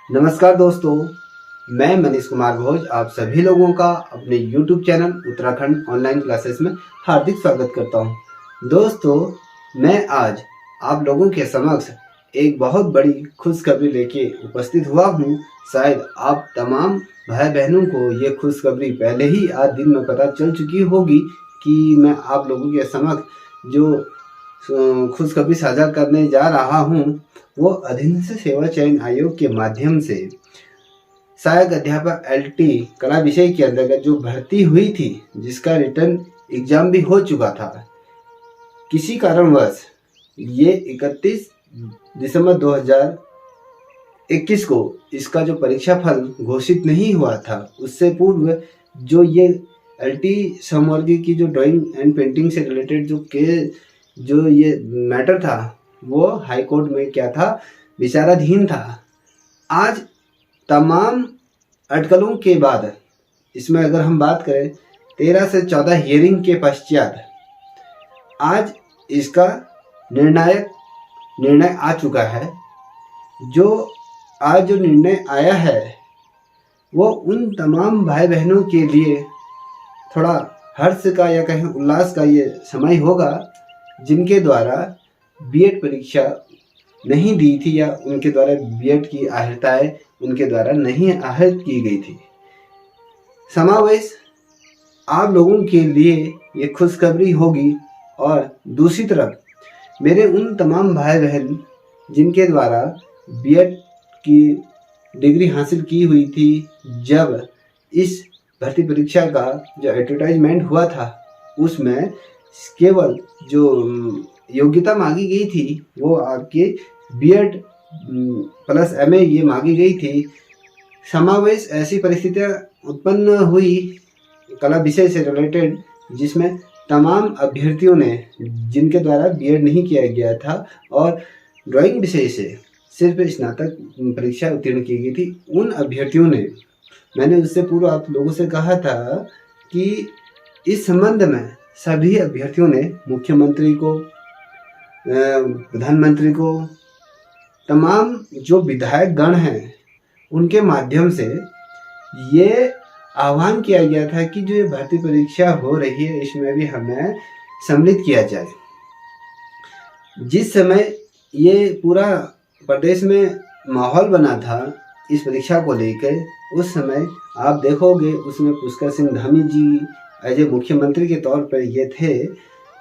नमस्कार दोस्तों, मैं मनीष कुमार भोज आप सभी लोगों का अपने YouTube channel Uttarakhand online classes में हार्दिक स्वागत करता हूं। दोस्तों, मैं आज आप लोगों के समक्ष एक बहुत बड़ी खुशखबरी लेके उपस्थित हुआ हूं। शायद आप तमाम भाई बहनों को ये खुशखबरी पहले ही आज दिन में पता चल चुकी होगी कि मैं आप लोगों के समक्ष जो खुशखबरी साझा करने जा रहा हूं वो अधीनस्थ सेवा चयन आयोग के माध्यम से सहायक अध्यापक LT कला विषय के अंतर्गत जो भर्ती हुई थी, जिसका रिटर्न एग्जाम भी हो चुका था, किसी कारणवश ये 31 दिसंबर 2021 को इसका जो परीक्षा फल घोषित नहीं हुआ था, उससे पूर्व जो ये LT समवर्गीय की जो ड्राइंग एंड पेंटिंग से रिलेटेड जो ये मैटर था वो हाई कोर्ट में क्या था, विचाराधीन था। आज तमाम अटकलों के बाद, इसमें अगर हम बात करें 13 से 14 हियरिंग के पश्चात आज इसका निर्णय आ चुका है। जो आज जो निर्णय आया है वो उन तमाम भाई बहनों के लिए थोड़ा हर्ष का या कहें उल्लास का ये समय होगा, जिनके द्वारा बीएड परीक्षा नहीं दी थी या उनके द्वारा बीएड की अर्हताएं उनके द्वारा नहीं आहत की गई थी। समावेश आप लोगों के लिए ये खुशखबरी होगी। और दूसरी तरफ मेरे उन तमाम भाई बहन जिनके द्वारा बीएड की डिग्री हासिल की हुई थी, जब इस भर्ती परीक्षा का जो एडवर्टाइजमेंट हुआ था उसमें केवल जो योग्यता मांगी गई थी वो आपके बीएड प्लस MA ये मांगी गई थी। समावेश ऐसी परिस्थितियां उत्पन्न हुई कला विषय से रिलेटेड, जिसमें तमाम अभ्यर्थियों ने जिनके द्वारा बीएड नहीं किया गया था और ड्राइंग विषय से सिर्फ स्नातक परीक्षा उत्तीर्ण की गई थी, उन अभ्यर्थियों ने, मैंने उससे पूर्व आप लोगों से कहा था कि इस संबंध में सभी अभ्यर्थियों ने मुख्यमंत्री को, प्रधानमंत्री को, तमाम जो विधायक गण हैं उनके माध्यम से ये आह्वान किया गया था कि जो ये भर्ती परीक्षा हो रही है इसमें भी हमें सम्मिलित किया जाए। जिस समय ये पूरा प्रदेश में माहौल बना था इस परीक्षा को लेकर, उस समय आप देखोगे उसमें पुष्कर सिंह धामी जी एज ए मुख्यमंत्री के तौर पर ये थे,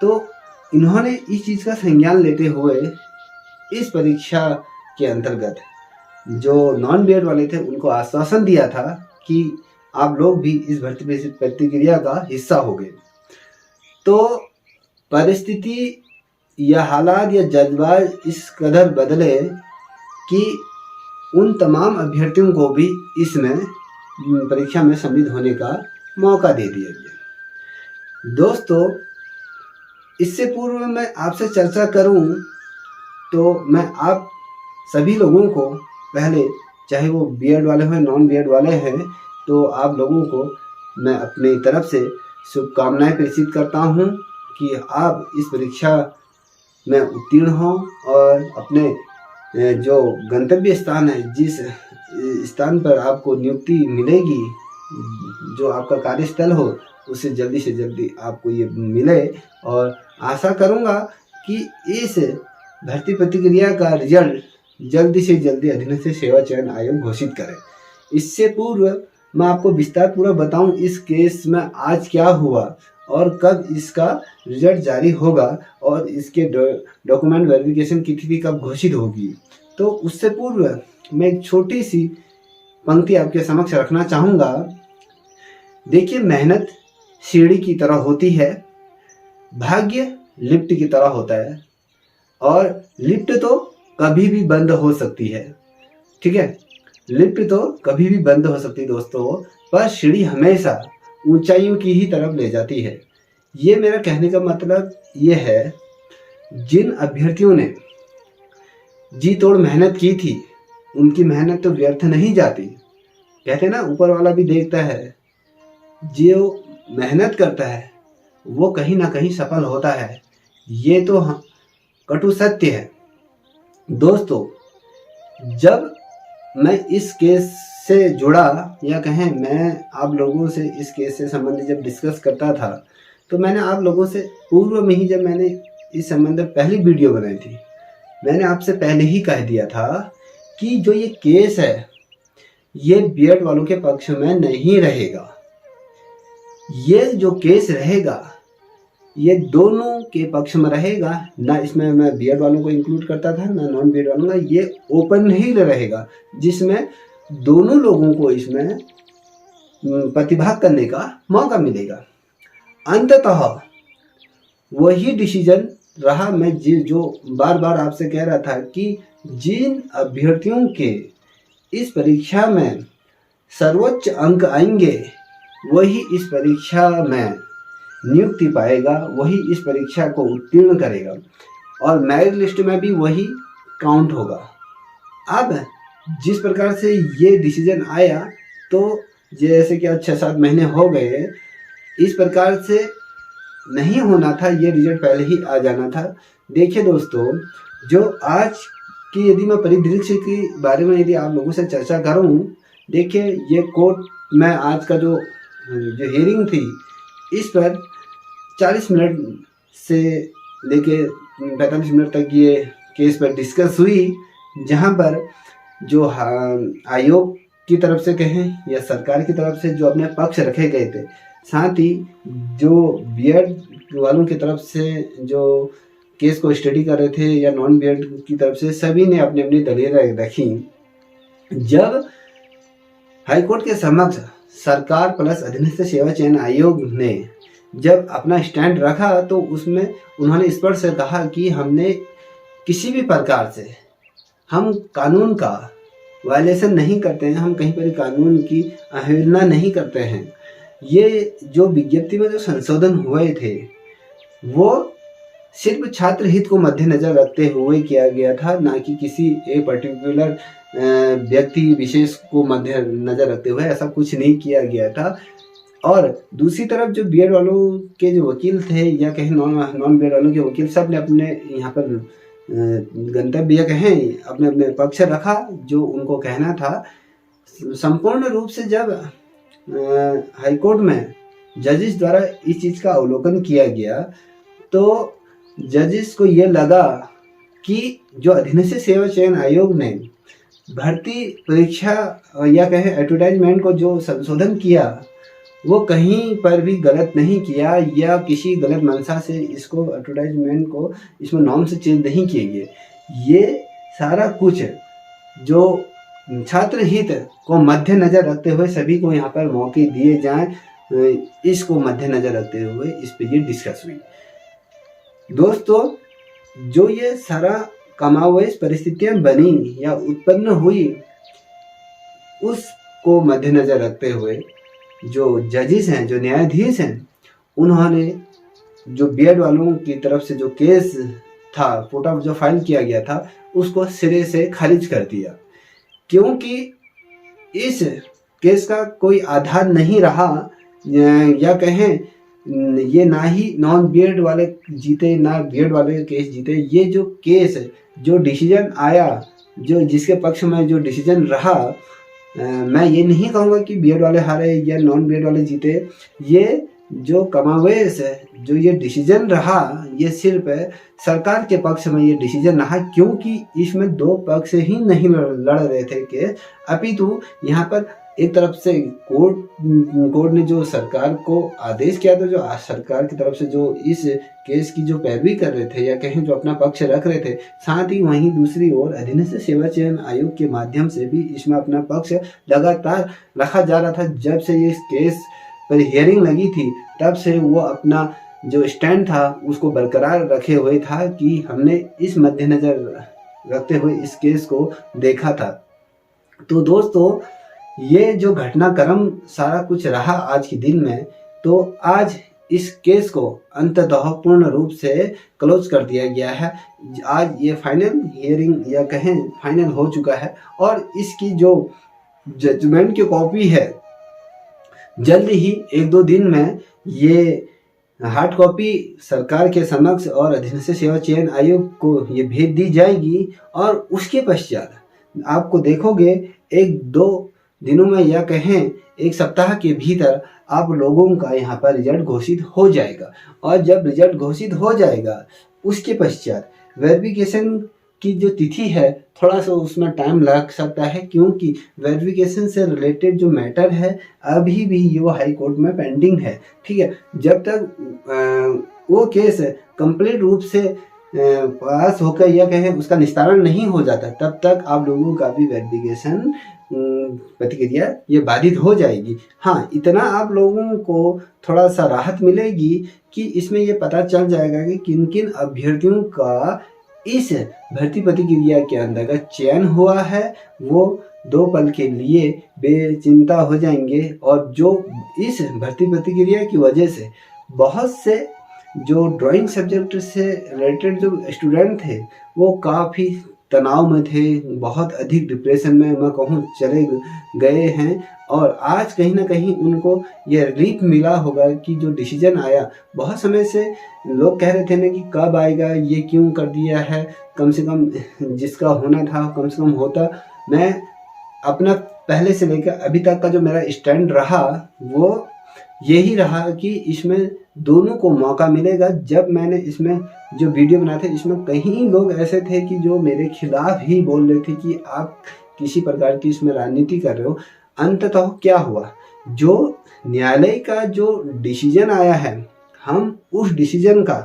तो इन्होंने इस चीज़ का संज्ञान लेते हुए इस परीक्षा के अंतर्गत जो नॉन बीएड वाले थे उनको आश्वासन दिया था कि आप लोग भी इस भर्ती प्रतिक्रिया का हिस्सा होंगे। तो परिस्थिति या हालात या जज्बात इस कदर बदले कि उन तमाम अभ्यर्थियों को भी इसमें परीक्षा में सम्मिलित होने का मौका दे दिया गया। दोस्तों, इससे पूर्व मैं आपसे चर्चा करूं तो मैं आप सभी लोगों को पहले, चाहे वो बीएड वाले हों नॉन बीएड वाले हैं, तो आप लोगों को मैं अपनी तरफ से शुभकामनाएं प्रेषित करता हूं कि आप इस परीक्षा में उत्तीर्ण हों और अपने जो गंतव्य स्थान है, जिस स्थान पर आपको नियुक्ति मिलेगी, जो आपका कार्यस्थल हो, उससे जल्दी से जल्दी आपको ये मिले। और आशा करूँगा कि इस भर्ती प्रतिक्रिया का रिजल्ट जल्दी से जल्दी अधीनस्थ सेवा चयन आयोग घोषित करे। इससे पूर्व मैं आपको विस्तार पूर्वक बताऊं इस केस में आज क्या हुआ और कब इसका रिजल्ट जारी होगा और इसके डॉक्यूमेंट वेरिफिकेशन की तिथि कब घोषित होगी। तो उससे पूर्व मैं एक छोटी सी पंक्ति आपके समक्ष रखना चाहूँगा। देखिए, मेहनत सीढ़ी की तरह होती है, भाग्य लिफ्ट की तरह होता है, और लिफ्ट तो कभी भी बंद हो सकती है। ठीक है, लिफ्ट तो कभी भी बंद हो सकती है दोस्तों, पर सीढ़ी हमेशा ऊंचाइयों की ही तरफ ले जाती है। ये मेरा कहने का मतलब ये है, जिन अभ्यर्थियों ने जी तोड़ मेहनत की थी उनकी मेहनत तो व्यर्थ नहीं जाती। कहते हैं ना, ऊपर वाला भी देखता है, जो मेहनत करता है वो कहीं ना कहीं सफल होता है। ये तो कटु सत्य है। दोस्तों, जब मैं इस केस से जुड़ा या कहें मैं आप लोगों से इस केस से संबंधित जब डिस्कस करता था तो मैंने आप लोगों से पूर्व में ही, जब मैंने इस संबंध में पहली वीडियो बनाई थी, मैंने आपसे पहले ही कह दिया था कि जो ये केस है ये बीएड वालों के पक्ष में नहीं रहेगा। ये जो केस रहेगा ये दोनों के पक्ष में रहेगा, ना इसमें मैं बीएड वालों को इंक्लूड करता था ना नॉन बीएड वालों का। ये ओपन ही रहेगा जिसमें दोनों लोगों को इसमें प्रतिभाग करने का मौका मिलेगा। अंततः वही डिसीजन रहा। मैं जो बार बार आपसे कह रहा था कि जिन अभ्यर्थियों के इस परीक्षा में सर्वोच्च अंक आएंगे वही इस परीक्षा में नियुक्ति पाएगा, वही इस परीक्षा को उत्तीर्ण करेगा और मेरिट लिस्ट में भी वही काउंट होगा। अब जिस प्रकार से ये डिसीजन आया तो जैसे कि 6-7 महीने हो गए, इस प्रकार से नहीं होना था, ये रिजल्ट पहले ही आ जाना था। देखिए दोस्तों, जो आज की यदि मैं परिदृश्य के बारे में यदि आप लोगों से चर्चा करूं, देखिए ये कोर्ट में आज का जो हियरिंग थी इस पर 40 मिनट से लेके 45 मिनट तक ये केस पर डिस्कस हुई, जहां पर जो आयोग की तरफ से कहें या सरकार की तरफ से जो अपने पक्ष रखे गए थे, साथ ही जो बीएड वालों की तरफ से जो केस को स्टडी कर रहे थे या नॉन बीएड की तरफ से, सभी ने अपनी अपनी दलील रखी। जब हाईकोर्ट के समक्ष सरकार प्लस अधीनस्थ सेवा चयन आयोग ने जब अपना स्टैंड रखा तो उसमें उन्होंने स्पष्ट से कहा कि हमने किसी भी प्रकार से हम कानून का वायलेशन नहीं करते हैं, हम कहीं पर कानून की अवहेलना नहीं करते हैं। ये जो विज्ञप्ति में जो संशोधन हुए थे वो सिर्फ छात्र हित को मद्देनजर रखते हुए किया गया था, ना कि किसी एक पर्टिकुलर व्यक्ति विशेष को मद्देनजर रखते हुए ऐसा कुछ नहीं किया गया था। और दूसरी तरफ जो बीएड वालों के जो वकील थे या कहीं नॉन बीएड वालों के वकील, सब ने अपने यहाँ पर गंतव्य कहें अपने अपने पक्ष रखा जो उनको कहना था। संपूर्ण रूप से जब हाईकोर्ट में जजेस द्वारा इस चीज़ का अवलोकन किया गया तो जजेस को ये लगा कि जो अधीनस्थ सेवा चयन आयोग ने भर्ती परीक्षा या कहें एडवर्टाइजमेंट को जो संशोधन किया वो कहीं पर भी गलत नहीं किया या किसी गलत मंशा से इसको एडवर्टाइजमेंट को इसमें नॉर्म से चेंज नहीं किए गए। ये सारा कुछ जो छात्र हित को मद्देनजर रखते हुए सभी को यहाँ पर मौके दिए जाएं, इसको मद्देनजर रखते हुए इस पे ये डिस्कस हुई। दोस्तों, जो ये सारा कमावेश परिस्थितियां बनी या उत्पन्न हुई उसको मद्देनजर रखते हुए जो जजेस हैं, जो न्यायाधीश हैं, उन्होंने जो बीएड वालों की तरफ से जो केस था फोटो जो फाइल किया गया था उसको सिरे से खारिज कर दिया, क्योंकि इस केस का कोई आधार नहीं रहा या कहें ये ना ही नॉन बीएड वाले जीते ना बीएड वाले केस जीते। ये जो केस जो डिसीजन आया, जो जिसके पक्ष में जो डिसीजन रहा, मैं ये नहीं कहूँगा कि बीएड वाले हारे या नॉन बीएड वाले जीते। ये जो कमावेश है जो ये डिसीजन रहा ये सिर्फ सरकार के पक्ष में ये डिसीजन रहा, क्योंकि इसमें दो पक्ष ही नहीं लड़ रहे थे कि अपितु यहाँ पर एक तरफ से कोर्ट ने जो सरकार को आदेश किया था, जो सरकार की तरफ से जो इस केस की जो पैरवी कर रहे थे या कहें जो अपना पक्ष रख रहे थे, साथ ही वहीं दूसरी ओर अधीनस्थ सेवा चयन आयोग के माध्यम से भी इसमें अपना पक्ष लगातार रखा जा रहा था। जब से ये केस पर हियरिंग लगी थी तब से वो अपना जो स्टैंड था उसको बरकरार रखे हुए था कि हमने इस मद्देनजर रखते हुए इस केस को देखा था। तो दोस्तों, ये जो घटनाक्रम सारा कुछ रहा आज के दिन में, तो आज इस केस को अंततः पूर्ण रूप से क्लोज कर दिया गया है। आज ये फाइनल हियरिंग या कहें फाइनल हो चुका है और इसकी जो जजमेंट की कॉपी है जल्द ही 1-2 दिन में ये हार्ड कॉपी सरकार के समक्ष और अधीनस्थ सेवा चयन आयोग को ये भेज दी जाएगी और उसके पश्चात आपको देखोगे 1-2 दिनों में या कहें 1 सप्ताह के भीतर आप लोगों का यहाँ पर रिजल्ट घोषित हो जाएगा। और जब रिजल्ट घोषित हो जाएगा उसके पश्चात वेरिफिकेशन की जो तिथि है थोड़ा सा उसमें टाइम लग सकता है, क्योंकि वेरिफिकेशन से रिलेटेड जो मैटर है अभी भी ये हाई कोर्ट में पेंडिंग है। ठीक है, जब तक वो केस कंप्लीट रूप से पास होकर या कहें उसका निस्तारण नहीं हो जाता तब तक आप लोगों का भी वेरिफिकेशन प्रतिक्रिया ये बाधित हो जाएगी। हाँ, इतना आप लोगों को थोड़ा सा राहत मिलेगी कि इसमें ये पता चल जाएगा कि किन किन अभ्यर्थियों का इस भर्ती प्रतिक्रिया के अंतर्गत चयन हुआ है। वो 2 पल के लिए बेचिंता हो जाएंगे, और जो इस भर्ती प्रतिक्रिया की वजह से बहुत से जो ड्राइंग सब्जेक्ट से रिलेटेड जो स्टूडेंट थे वो काफ़ी तनाव में थे, बहुत अधिक डिप्रेशन में मैं कहूँ चले गए हैं। और आज कहीं ना कहीं उनको ये रिलीफ मिला होगा कि जो डिसीजन आया, बहुत समय से लोग कह रहे थे ना कि कब आएगा, ये क्यों कर दिया है, कम से कम जिसका होना था कम से कम होता। मैं अपना पहले से लेकर अभी तक का जो मेरा स्टैंड रहा वो यही रहा कि इसमें दोनों को मौका मिलेगा। जब मैंने इसमें जो वीडियो बनाए थे इसमें कई लोग ऐसे थे कि जो मेरे खिलाफ ही बोल रहे थे कि आप किसी प्रकार की इसमें राजनीति कर रहे हो। अंततः क्या हुआ, जो न्यायालय का जो डिसीजन आया है हम उस डिसीजन का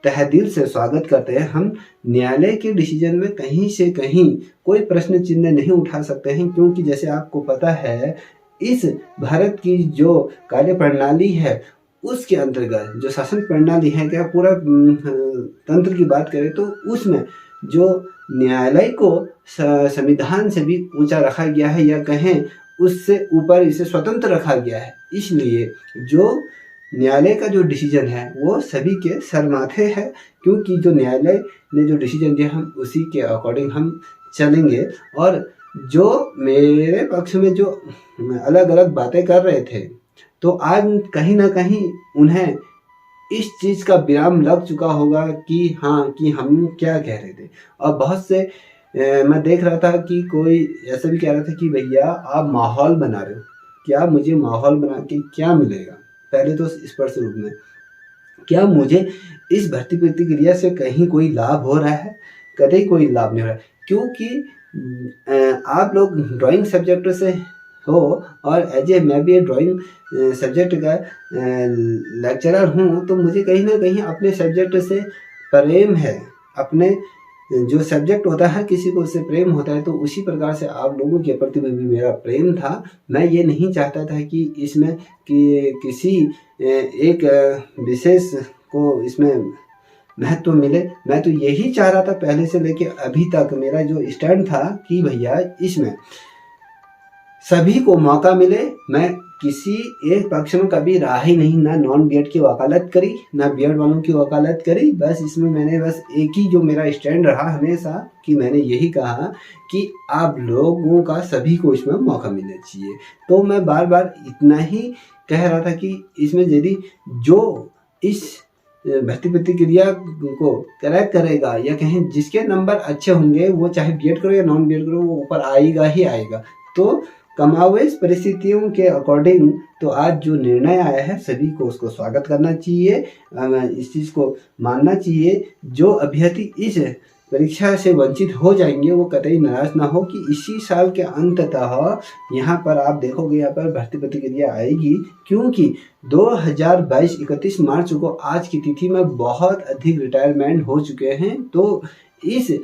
तहे दिल से स्वागत करते हैं। हम न्यायालय के डिसीजन में कहीं से कहीं कोई प्रश्न चिन्ह नहीं उठा सकते हैं, क्योंकि जैसे आपको पता है इस भारत की जो कार्य प्रणाली है उसके अंतर्गत जो शासन प्रणाली है, क्या पूरा तंत्र की बात करें तो उसमें जो न्यायालय को संविधान से भी ऊंचा रखा गया है, या कहें उससे ऊपर इसे स्वतंत्र रखा गया है। इसलिए जो न्यायालय का जो डिसीजन है वो सभी के सर माथे है, क्योंकि जो न्यायालय ने जो डिसीजन दिया हम उसी के अकॉर्डिंग हम चलेंगे। और जो मेरे पक्ष में जो अलग अलग बातें कर रहे थे तो आज कहीं ना कहीं उन्हें इस चीज़ का विराम लग चुका होगा कि हाँ, कि हम क्या कह रहे थे। और बहुत से मैं देख रहा था कि कोई ऐसा भी कह रहा था कि भैया आप माहौल बना रहे हो, क्या मुझे माहौल बना के क्या मिलेगा। पहले तो स्पष्ट रूप में क्या मुझे इस भर्ती प्रतिक्रिया से कहीं कोई लाभ हो रहा है? कतई कोई लाभ नहीं हो रहा है, क्योंकि आप लोग ड्राइंग सब्जेक्ट से हो और एज ए मैं भी ड्राइंग सब्जेक्ट का लेक्चरर हूँ, तो मुझे कहीं ना कहीं अपने सब्जेक्ट से प्रेम है। अपने जो सब्जेक्ट होता है किसी को उससे प्रेम होता है, तो उसी प्रकार से आप लोगों के प्रति में भी मेरा प्रेम था। मैं ये नहीं चाहता था कि इसमें कि किसी एक विशेष को इसमें महत्व मिले। मैं तो यही चाह रहा था पहले से लेके अभी तक, मेरा जो स्टैंड था कि भैया इसमें सभी को मौका मिले। मैं किसी एक पक्ष में कभी रहा ही नहीं, ना नॉन बीएड की वकालत करी ना बीएड वालों की वकालत करी। बस इसमें मैंने बस एक ही जो मेरा स्टैंड रहा हमेशा कि मैंने यही कहा कि आप लोगों का सभी को इसमें मौका मिलना चाहिए। तो मैं बार बार इतना ही कह रहा था कि इसमें यदि जो इस भर्ती प्रतिक्रिया को क्रैक करेगा, या कहें जिसके नंबर अच्छे होंगे वो चाहे बीएड करो या नॉन बीएड करो वो ऊपर आएगा ही आएगा। तो कमावेश परिस्थितियों के अकॉर्डिंग तो आज जो निर्णय आया है सभी को उसको स्वागत करना चाहिए, इस चीज़ को मानना चाहिए। जो अभ्यर्थी इस परीक्षा से वंचित हो जाएंगे वो कतई निराश ना हो कि इसी साल के अंततः यहाँ पर आप देखोगे यहाँ पर भर्ती प्रतिक्रिया आएगी, क्योंकि 2022 31 मार्च को आज की तिथि में बहुत अधिक रिटायरमेंट हो चुके हैं। तो इस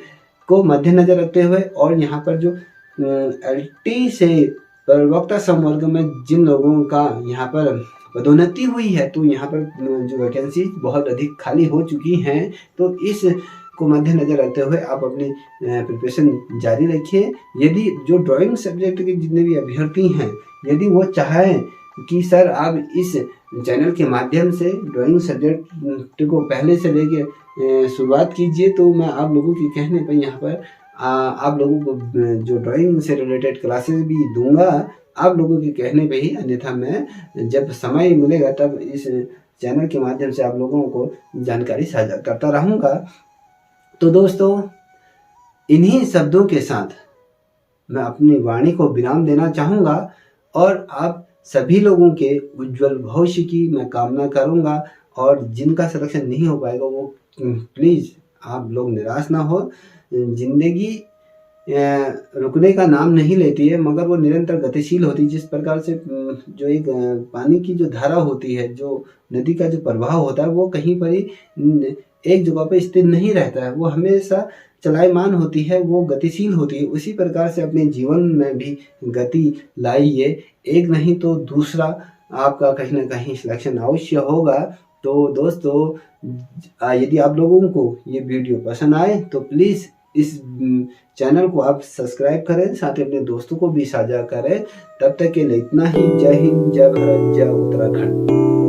को मद्देनजर रखते हुए और यहाँ पर जो एलटी से प्रवक्ता संवर्ग में जिन लोगों का यहाँ पर पदोन्नति हुई है, तो यहाँ पर जो वैकेंसी बहुत अधिक खाली हो चुकी हैं। तो इस को मद्देनजर रखते हुए आप अपनी प्रिपरेशन जारी रखिए। यदि जो ड्राइंग सब्जेक्ट के जितने भी अभ्यर्थी हैं, यदि वो चाहें कि सर आप इस चैनल के माध्यम से ड्राइंग सब्जेक्ट को पहले से लेके शुरुआत कीजिए, तो मैं आप लोगों के कहने पर यहाँ पर आप लोगों को जो ड्राइंग से रिलेटेड क्लासेस भी दूंगा आप लोगों के कहने पे ही। अन्यथा मैं जब समय मिलेगा तब इस चैनल के माध्यम से आप लोगों को जानकारी साझा करता रहूँगा। तो दोस्तों, इन्हीं शब्दों के साथ मैं अपनी वाणी को विराम देना चाहूँगा और आप सभी लोगों के उज्जवल भविष्य की मैं कामना करूँगा। और जिनका सिलेक्शन नहीं हो पाएगा वो प्लीज़ आप लोग निराश ना हो। ज़िंदगी रुकने का नाम नहीं लेती है, मगर वो निरंतर गतिशील होती है। जिस प्रकार से जो एक पानी की जो धारा होती है, जो नदी का जो प्रवाह होता है, वो कहीं पर ही एक जगह पे स्थिर नहीं रहता है, वो हमेशा चलायमान होती है, वो गतिशील होती है। उसी प्रकार से अपने जीवन में भी गति लाइए, एक नहीं तो दूसरा आपका कहीं न कहीं सिलेक्शन अवश्य होगा। तो दोस्तों, यदि आप लोगों को ये वीडियो पसंद आए तो प्लीज़ इस चैनल को आप सब्सक्राइब करें, साथ ही अपने दोस्तों को भी साझा करें। तब तक के लिए इतना ही। जय हिंद, जय भारत, जय उत्तराखंड।